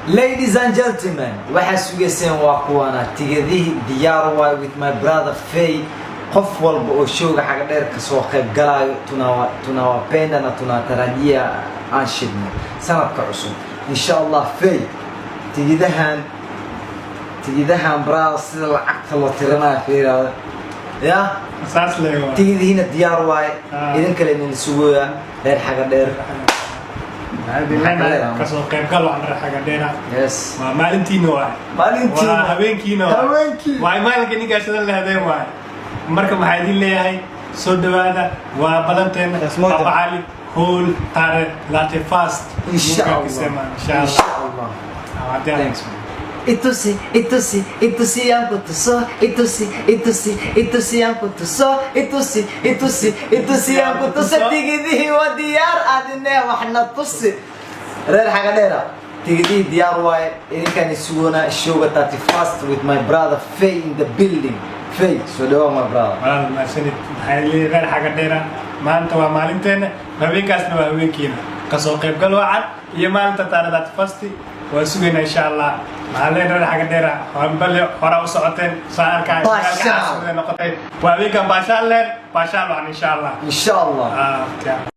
Ladies and gentlemen, waxaa sugayseen waa kuwana tigadihi diyaar waay with my brother Faye. qof walba oo showga xaga dheer ka soo qayb galaayo tunawapenda na tunatarajia aan shidno sanadka cusub insha Allah. Faye tigidahan brother sida lacagta loo tiranayo fiirada ya asaas leeyahay tigidihina diyaar waay idin kale in suuga dheer xaga dheer kasoo qayb gal aan xaga dheer yes ma maalintiina waa habeenkiina waa maalinka nigaashada leedahay waa marka maxay idin leeyahay soo dhawaada waa balanteena Papa Ali hol tare latte fast inshallah inshallah. Thanks man. Itusi yang putuso itusi yang putuso itusi yang putuso tigidi wa diyar adine waxna tusi reer xaga dheera tigidi diyaar waay idinkan isuuna showga 31st with my brother Faye in the building. Faye so dhawa my brother ma sanid hayli reer xaga dheera maanta waa maalinteena habeenkaasna waa habeenkiina kasoo qayb gal wacan iyo maalinta taariikhda fasti waa sugayna insha Allah maaleen reer xaga dheera bal hore u socoteen saarka noqotay waa habeenkan baashaan insha Allah